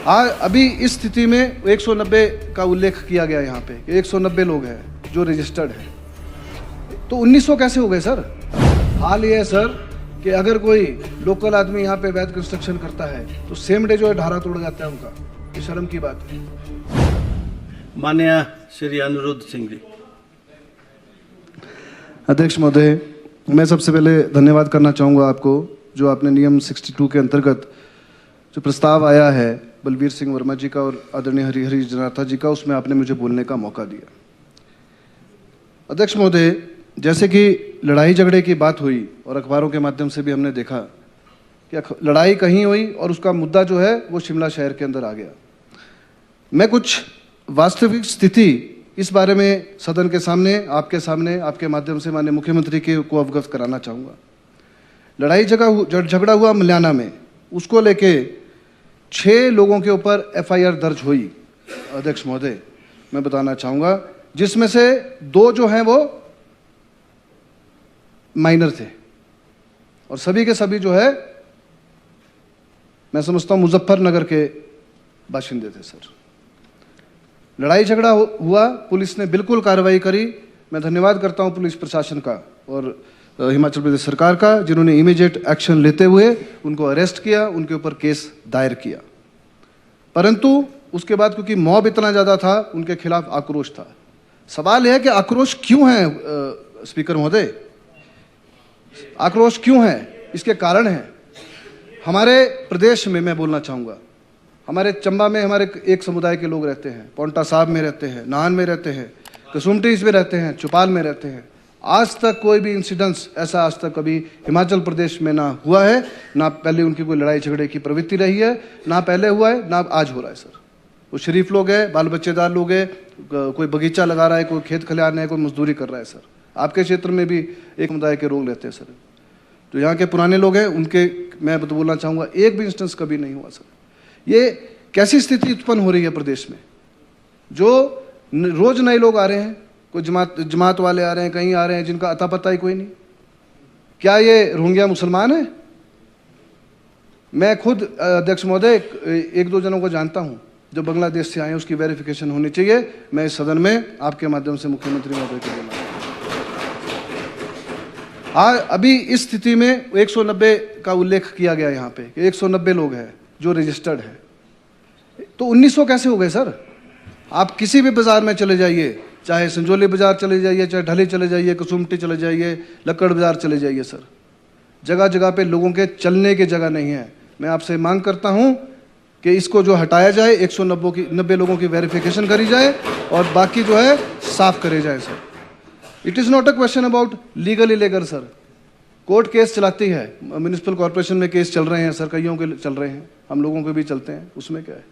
अभी इस स्थिति में 190 का उल्लेख किया गया यहाँ पे, 190 लोग हैं जो रजिस्टर्ड हैं, तो 1900 कैसे हो गए सर? हाल ये है सर कि अगर कोई लोकल आदमी यहाँ पे अवैध कंस्ट्रक्शन करता है तो सेम डे जो है ढारा तोड़ जाता है उनका। ये शर्म की बात है। माननीय श्री अनिरुद्ध सिंह जी। अध्यक्ष महोदय, मैं सबसे पहले धन्यवाद करना चाहूँगा आपको, जो आपने नियम 62 के अंतर्गत जो प्रस्ताव आया है बलबीर सिंह वर्मा जी का और आदरणीय हरिहरी जनार्था जी का, उसमें आपने मुझे बोलने का मौका दिया। अध्यक्ष महोदय, जैसे कि लड़ाई झगड़े की बात हुई और अखबारों के माध्यम से भी हमने देखा कि लड़ाई कहीं हुई और उसका मुद्दा जो है वो शिमला शहर के अंदर आ गया। मैं कुछ वास्तविक स्थिति इस बारे में सदन के सामने, आपके माध्यम से माननीय मुख्यमंत्री को अवगत कराना चाहूँगा। लड़ाई झगड़ा हुआ मल्याना में, उसको लेके 6 लोगों के ऊपर FIR दर्ज हुई। अध्यक्ष महोदय, मैं बताना चाहूँगा, जिसमें से 2 जो हैं वो माइनर थे और सभी के सभी जो है मैं समझता हूँ मुजफ्फरनगर के बाशिंदे थे सर। लड़ाई झगड़ा हुआ, पुलिस ने बिल्कुल कार्रवाई करी। मैं धन्यवाद करता हूँ पुलिस प्रशासन का और हिमाचल प्रदेश सरकार का, जिन्होंने इमीडिएट एक्शन लेते हुए उनको अरेस्ट किया, उनके ऊपर केस दायर किया। परंतु उसके बाद क्योंकि मॉब इतना ज़्यादा था, उनके खिलाफ आक्रोश था। सवाल यह है कि आक्रोश क्यों है स्पीकर महोदय? आक्रोश क्यों है? इसके कारण है हमारे प्रदेश में। मैं बोलना चाहूँगा, हमारे चंबा में हमारे एक समुदाय के लोग रहते हैं, पौंटा साहब में रहते हैं, नाहन में रहते हैं, कसुमटीज में रहते हैं, चौपाल में रहते हैं। आज तक कोई भी इंसिडेंस ऐसा आज तक कभी हिमाचल प्रदेश में ना हुआ है, ना पहले उनकी कोई लड़ाई झगड़े की प्रवृत्ति रही है, ना पहले हुआ है, ना आज हो रहा है सर। वो शरीफ लोग हैं, बाल बच्चेदार लोग हैं, कोई बगीचा लगा रहा है, कोई खेत खलिहान है, कोई मजदूरी कर रहा है सर। आपके क्षेत्र में भी एक समुदाय के लोग रहते हैं सर, तो यहाँ के पुराने लोग हैं, उनके मैं तो बोलना चाहूँगा एक भी इंस्टेंस कभी नहीं हुआ सर। ये कैसी स्थिति उत्पन्न हो रही है प्रदेश में, जो रोज नए लोग आ रहे हैं, कोई जमात वाले आ रहे हैं, कहीं आ रहे हैं जिनका अता पता ही कोई नहीं। क्या ये रोहिंग्या मुसलमान है? मैं खुद अध्यक्ष महोदय 1-2 जनों को जानता हूं जो बांग्लादेश से आए हैं, उसकी वेरिफिकेशन होनी चाहिए। मैं इस सदन में आपके माध्यम से मुख्यमंत्री महोदय को बोलना। अभी इस स्थिति में 190 का उल्लेख किया गया यहाँ पे, 190 लोग हैं जो रजिस्टर्ड हैं, तो 1900 कैसे हो गए सर? आप किसी भी बाजार में चले जाइए, चाहे संजोली बाजार चले जाइए, चाहे ढली चले जाइए, कसुमटी चले जाइए, लक्कड़ बाजार चले जाइए सर, जगह जगह पे लोगों के चलने की जगह नहीं है। मैं आपसे मांग करता हूं कि इसको जो हटाया जाए, 190 लोगों की वेरिफिकेशन करी जाए और बाकी जो है साफ करे जाए sir. It is not a question about legal illegal sir. Court case चलाती है, म्यूनिसिपल कॉर्पोरेशन में केस चल रहे हैं सर, कईयों के चल रहे हैं, हम लोगों के भी चलते हैं, उसमें क्या है।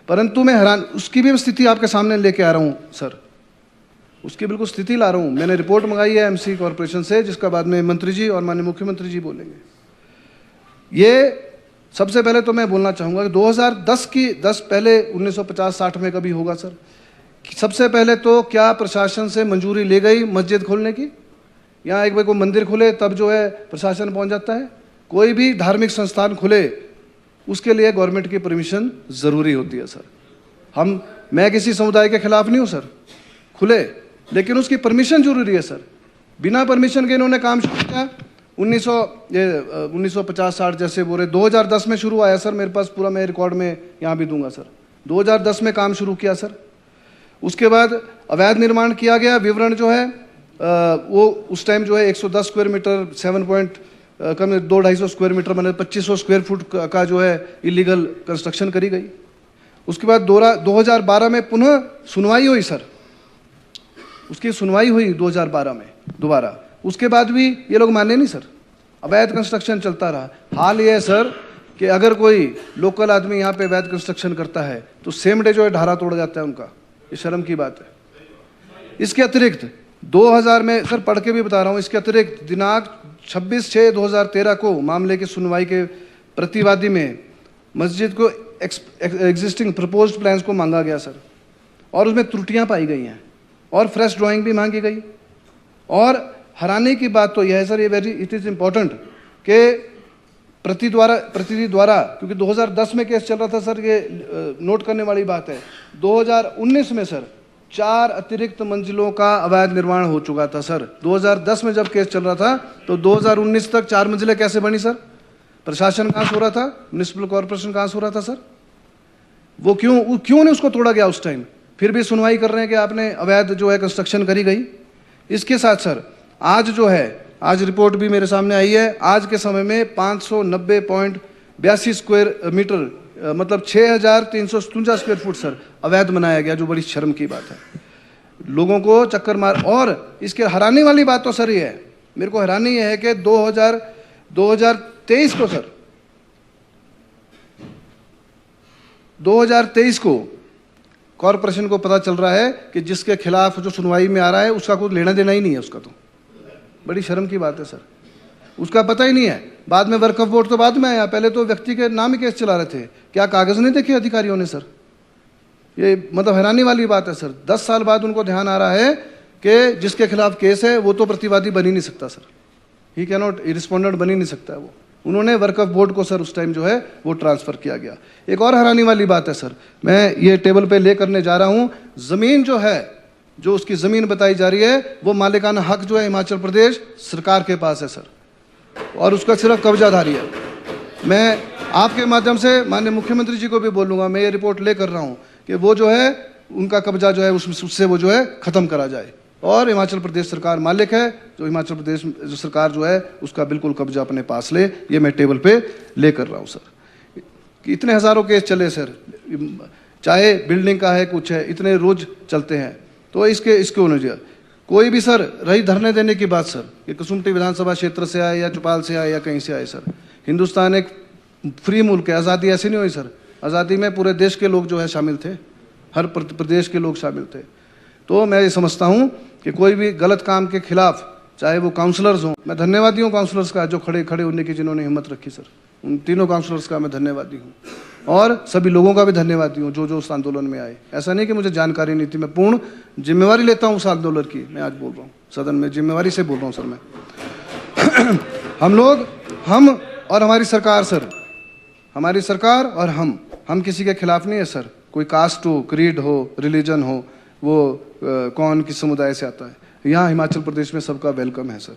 परंतु मैं हैरान, उसकी भी स्थिति आपके सामने लेके आ रहा हूँ सर, उसकी बिल्कुल स्थिति ला रहा हूँ। मैंने रिपोर्ट मंगाई है MC कॉर्पोरेशन से, जिसका बाद में मंत्री जी और माननीय मुख्यमंत्री जी बोलेंगे। ये सबसे पहले तो मैं बोलना चाहूँगा कि 2010 पहले 1950-60 में कभी होगा सर? सबसे पहले तो क्या प्रशासन से मंजूरी ले गई मस्जिद खोलने की? यहाँ एक बार कोई मंदिर खुले तब जो है प्रशासन पहुँच जाता है? कोई भी धार्मिक संस्थान खुले उसके लिए गवर्नमेंट की परमिशन ज़रूरी होती है सर। मैं किसी समुदाय के खिलाफ नहीं हूँ सर, खुले, लेकिन उसकी परमिशन जरूरी है सर। बिना परमिशन के इन्होंने काम शुरू किया। 1950-60 जैसे बोल रहे, 2010 में शुरू आया सर, मेरे पास पूरा मैं रिकॉर्ड में यहाँ भी दूंगा सर। 2010 में काम शुरू किया सर। उसके बाद अवैध निर्माण किया गया, विवरण जो है वो उस टाइम जो है 110 स्क्वायर मीटर, 250 स्क्वायर मीटर, मतलब 2500 स्क्वायर फुट का जो है इलीगल कंस्ट्रक्शन करी गई। उसके बाद 2012 में पुनः सुनवाई हुई सर, उसकी सुनवाई हुई 2012 में दोबारा। उसके बाद भी ये लोग माने नहीं सर, अवैध कंस्ट्रक्शन चलता रहा। हाल ये है सर कि अगर कोई लोकल आदमी यहाँ पे अवैध कंस्ट्रक्शन करता है तो सेम डे जो है ढारा तोड़ जाता है उनका। ये शर्म की बात है। इसके अतिरिक्त 2000 में सर, पढ़ के भी बता रहा हूँ, इसके अतिरिक्त दिनांक 26/6/2013 को मामले की सुनवाई के प्रतिवादी में मस्जिद को एग्जिस्टिंग प्रपोज्ड प्लान्स को मांगा गया सर, और उसमें त्रुटियां पाई गई हैं और फ्रेश ड्राइंग भी मांगी गई। और हैरानी की बात तो यह है सर, ये इट इज़ इम्पोर्टेंट कि प्रतिनिधि द्वारा, क्योंकि 2010 में केस चल रहा था सर, ये नोट करने वाली बात है। 2019 में सर 4 अतिरिक्त मंजिलों का अवैध निर्माण हो चुका था सर। 2010 में जब केस चल रहा था तो 2019 तक 4 मंजिलें कैसे बनी सर? प्रशासन कहाँ सो रहा था? म्युनिसिपल कॉर्पोरेशन कहाँ सो रहा था सर? वो क्यों नहीं उसको तोड़ा गया उस टाइम? फिर भी सुनवाई कर रहे हैं कि आपने अवैध जो है कंस्ट्रक्शन करी गई। इसके साथ सर आज जो है, आज रिपोर्ट भी मेरे सामने आई है, आज के समय में 590.82 स्क्वायर मीटर मतलब 6357 स्क्वायर फुट सर अवैध बनाया गया, जो बड़ी शर्म की बात है। लोगों को चक्कर मार। और इसके हैरानी वाली बात तो सर ये है, मेरे को हैरानी ये है कि 2023 को सर 2023 को कॉरपोरेशन को पता चल रहा है कि जिसके खिलाफ जो सुनवाई में आ रहा है उसका कोई लेना देना ही नहीं है उसका। तो बड़ी शर्म की बात है सर, उसका पता ही नहीं है। बाद में वर्क ऑफ बोर्ड तो बाद में आया, पहले तो व्यक्ति के नाम ही केस चला रहे थे। क्या कागज नहीं देखे अधिकारियों ने सर? ये मतलब हैरानी वाली बात है सर। 10 साल बाद उनको ध्यान आ रहा है कि जिसके खिलाफ केस है वो तो प्रतिवादी बन ही नहीं सकता sir, he can not respondent बन ही नहीं सकता वो। उन्होंने वर्क ऑफ बोर्ड को सर उस टाइम जो है वो ट्रांसफर किया गया। एक और हैरानी वाली बात है सर, मैं ये टेबल पे ले करने जा रहा हूँ। जमीन जो है, जो उसकी जमीन बताई जा रही है, वो मालिकाना हक जो है हिमाचल प्रदेश सरकार के पास है सर, और उसका सिर्फ कब्जाधारी है। मैं आपके माध्यम से माननीय मुख्यमंत्री जी को भी बोलूँगा, मैं ये रिपोर्ट ले कर रहा हूँ कि वो जो है उनका कब्जा जो है उससे वो जो है ख़त्म करा जाए, और हिमाचल प्रदेश सरकार मालिक है, जो हिमाचल प्रदेश जो सरकार जो है उसका बिल्कुल कब्जा अपने पास ले। ये मैं टेबल पे ले कर रहा हूँ सर। कि इतने हज़ारों केस चले सर, चाहे बिल्डिंग का है कुछ है, इतने रोज चलते हैं। तो इसके होने चाहिए। कोई भी सर रही धरने देने की बात सर, कि कसुम्पटी विधानसभा क्षेत्र से आए या चौपाल से आए या कहीं से आए सर, हिंदुस्तान एक फ्री मुल्क है। आज़ादी ऐसी नहीं हुई सर, आज़ादी में पूरे देश के लोग जो है शामिल थे, हर प्रदेश के लोग शामिल थे। तो मैं ये समझता हूँ कि कोई भी गलत काम के खिलाफ, चाहे वो काउंसलर्स हों, मैं धन्यवादी हूँ काउंसलर्स का जो खड़े होने की जिन्होंने हिम्मत रखी सर, उन तीनों काउंसलर्स का मैं धन्यवादी हूँ, और सभी लोगों का भी धन्यवादी हूँ जो उस आंदोलन में आए। ऐसा नहीं कि मुझे जानकारी नहीं थी, मैं पूर्ण जिम्मेवारी लेता हूँ उस आंदोलन की। मैं आज बोल रहा हूँ सदन में, जिम्मेवारी से बोल रहा हूँ सर मैं। हम और हमारी सरकार सर, हमारी सरकार और हम किसी के खिलाफ नहीं है सर। कोई कास्ट हो, क्रीड हो, रिलीजन हो, वो कौन किस समुदाय से आता है, यहाँ हिमाचल प्रदेश में सबका वेलकम है सर।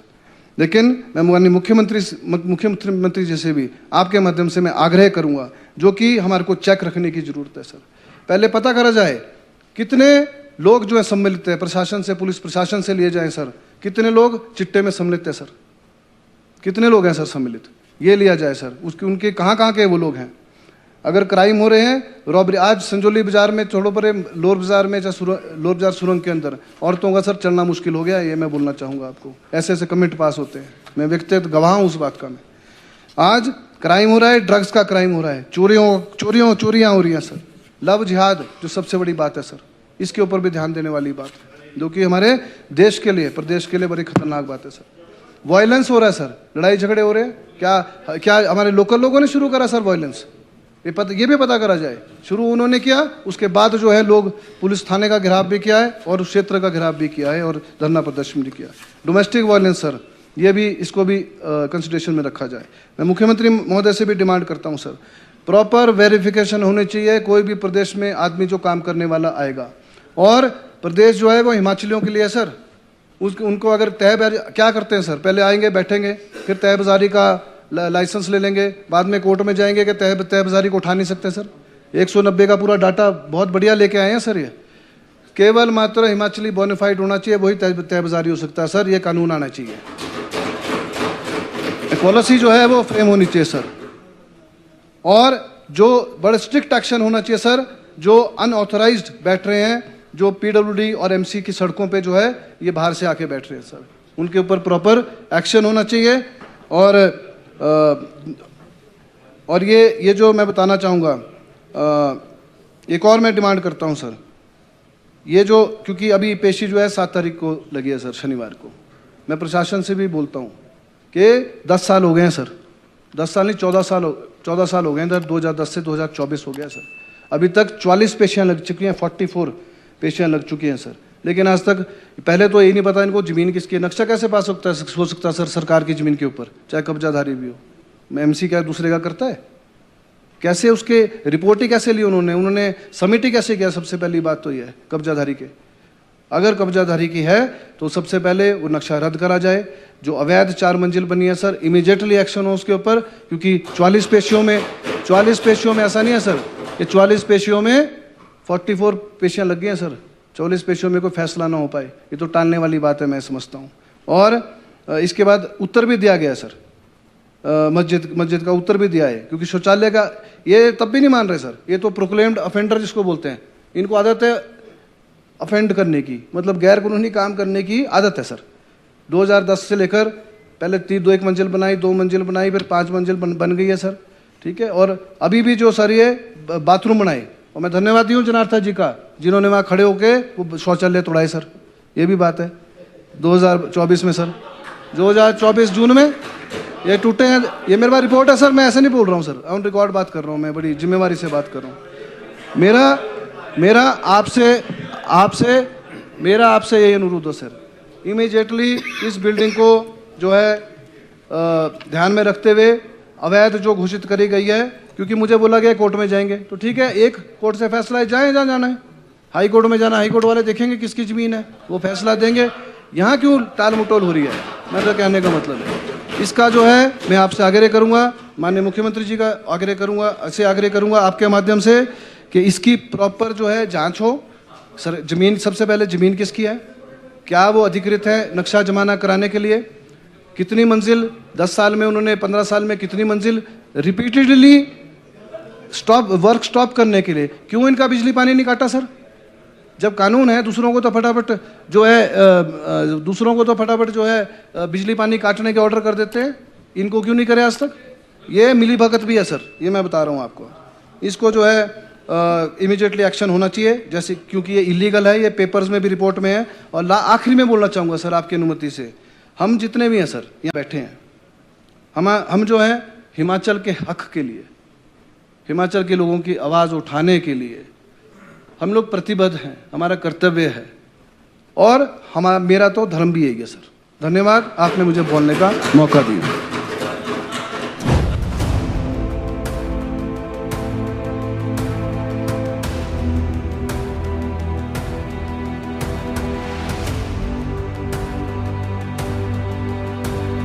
लेकिन मैं माननीय मुख्यमंत्री जैसे भी आपके माध्यम से मैं आग्रह करूंगा, जो कि हमारे को चेक रखने की जरूरत है सर। पहले पता करा जाए कितने लोग जो है सम्मिलित है, प्रशासन से, पुलिस प्रशासन से लिए जाए सर, कितने लोग चिट्टे में सम्मिलित है सर, कितने लोग हैं सर सम्मिलित, ये लिया जाए सर। उनके कहाँ के वो लोग हैं। अगर क्राइम हो रहे हैं, रॉबरी, आज संजौली बाजार में छोड़ो परे, लोर बाजार में, चाहे लोर बाजार सुरंग के अंदर औरतों का सर चलना मुश्किल हो गया। ये मैं बोलना चाहूँगा आपको। ऐसे कमेंट पास होते हैं, मैं व्यक्तिगत गवाह हूँ उस बात का। मैं आज क्राइम हो रहा है, ड्रग्स का क्राइम हो रहा है, चोरियाँ हो रही हैं सर। लव जिहाद जो सबसे बड़ी बात है सर, इसके ऊपर भी ध्यान देने वाली बात है, जो कि हमारे देश के लिए, प्रदेश के लिए बड़ी खतरनाक बात है सर। वायलेंस हो रहा है सर, लड़ाई झगड़े हो रहे हैं। क्या हमारे लोकल लोगों ने शुरू करा सर वायलेंस? ये भी पता करा जाए। शुरू उन्होंने किया, उसके बाद जो है लोग पुलिस थाने का घेराव भी किया है और उस क्षेत्र का घेराव भी किया है और धरना प्रदर्शन भी किया। डोमेस्टिक वायलेंस सर, ये भी, इसको भी कंसिडरेशन में रखा जाए। मैं मुख्यमंत्री महोदय से भी डिमांड करता हूँ सर, प्रॉपर वेरिफिकेशन होनी चाहिए। कोई भी प्रदेश में आदमी जो काम करने वाला आएगा, और प्रदेश जो है वो हिमाचलियों के लिए है सर। उनको अगर क्या करते हैं सर, पहले आएंगे, बैठेंगे, फिर तहबाजारी का लाइसेंस ले लेंगे, बाद में कोर्ट में जाएंगे कि तहबाजारी को उठा नहीं सकते सर। 190 का पूरा डाटा बहुत बढ़िया लेके आए हैं सर। ये केवल मात्र हिमाचली बोनाफाइड होना चाहिए, वही तहबाजारी हो सकता है सर। ये कानून आना चाहिए, पॉलिसी जो है वो फ्रेम होनी चाहिए सर, और जो बड़े स्ट्रिक्ट एक्शन होना चाहिए सर। जो अनऑथराइज्ड बैठ रहे हैं, जो पीडब्ल्यूडी और एमसी की सड़कों पे जो है ये बाहर से आके बैठ रहे हैं सर, उनके ऊपर प्रॉपर एक्शन होना चाहिए। और ये जो मैं बताना चाहूँगा, एक और मैं डिमांड करता हूँ सर, ये जो, क्योंकि अभी पेशी जो है 7 तारीख को लगी है सर, शनिवार को। मैं प्रशासन से भी बोलता हूँ कि 10 साल हो गए हैं सर, 10 साल नहीं 14 साल हो गए हैं। 2010 से 2024 हो गया सर। अभी तक 44 पेशियाँ लग चुकी हैं, 44 पेशियाँ लग चुकी हैं सर। लेकिन आज तक, पहले तो यही नहीं पता इनको ज़मीन किसकी है, नक्शा कैसे पास हो सकता है सर सरकार की ज़मीन के ऊपर, चाहे कब्जाधारी भी हो। एमसी क्या दूसरे का करता है? कैसे उसके रिपोर्ट ही कैसे ली उन्होंने सबमिट ही कैसे किया? सबसे पहली बात तो यह है कब्जाधारी के, अगर कब्जाधारी की है तो सबसे पहले वो नक्शा रद्द करा जाए। जो अवैध 4 मंजिल बनी है सर, इमीडिएटली एक्शन हो उसके ऊपर, क्योंकि 44 पेशियों में ऐसा नहीं है सर, ये 44 पेशियों में 44 पेशियाँ लग गई हैं सर, 44 पेशियों में कोई फैसला ना हो पाए, ये तो टालने वाली बात है, मैं समझता हूँ। और इसके बाद उत्तर भी दिया गया है सर, मस्जिद का उत्तर भी दिया है, क्योंकि शौचालय का ये तब भी नहीं मान रहे सर, ये तो प्रोक्लेम्ड अफेंडर जिसको बोलते हैं, इनको आदत है अफेंड करने की, मतलब गैर कानूनी काम करने की आदत है सर। 2010 से लेकर पहले 1 मंजिल बनाई, 2 मंजिल बनाई, फिर 5 मंजिल बन गई है सर, ठीक है। और अभी भी जो सर ये बाथरूम बनाए, और मैं धन्यवादी हूँ जनार्दन जी का, जिन्होंने वहाँ खड़े होके वो शौचालय तोड़ाए सर, ये भी बात है। 2024 में सर, 2024 जून में ये टूटे हैं, ये मेरे पास रिपोर्ट है सर, मैं ऐसे नहीं बोल रहा हूँ सर, ऑन रिकॉर्ड बात कर रहा हूँ, मैं बड़ी जिम्मेवारी से बात कर रहा हूँ। मेरा आपसे ये अनुरोध है सर, इमीडिएटली इस बिल्डिंग को जो है ध्यान में रखते हुए अवैध जो घोषित करी गई है, क्योंकि मुझे बोला गया कोर्ट में जाएंगे, तो ठीक है, एक कोर्ट से फैसला है, जाएं जहाँ जाना है, हाई कोर्ट में जाना, हाई कोर्ट वाले देखेंगे किसकी ज़मीन है, वो फैसला देंगे। यहाँ क्यों टाल मटोल हो रही है, मेरा कहने का मतलब है। इसका जो है मैं आपसे आग्रह करूँगा, माननीय मुख्यमंत्री जी का आग्रह करूँगा आपके माध्यम से कि इसकी प्रॉपर जो है जाँच हो सर। ज़मीन, सबसे पहले ज़मीन किसकी है, क्या वो अधिकृत है नक्शा जमाना कराने के लिए, कितनी मंजिल 10 साल में उन्होंने, 15 साल में कितनी मंजिल रिपीटेडली वर्क स्टॉप करने के लिए, क्यों इनका बिजली पानी नहीं काटा सर? जब कानून है, दूसरों को तो फटाफट जो है बिजली पानी काटने के ऑर्डर कर देते हैं, इनको क्यों नहीं करे आज तक? ये मिली भगत भी है सर, ये मैं बता रहा हूँ आपको। इसको जो है इमीडिएटली एक्शन होना चाहिए, जैसे, क्योंकि ये इलीगल है, ये पेपर्स में भी रिपोर्ट में है। और आखिरी में बोलना चाहूँगा सर आपकी अनुमति से, हम जितने भी हैं सर यहाँ बैठे हैं, हम जो है हिमाचल के हक के लिए, हिमाचल के लोगों की आवाज़ उठाने के लिए हम लोग प्रतिबद्ध हैं, हमारा कर्तव्य है, और मेरा तो धर्म भी यही है सर। धन्यवाद, आपने मुझे बोलने का मौका दिया।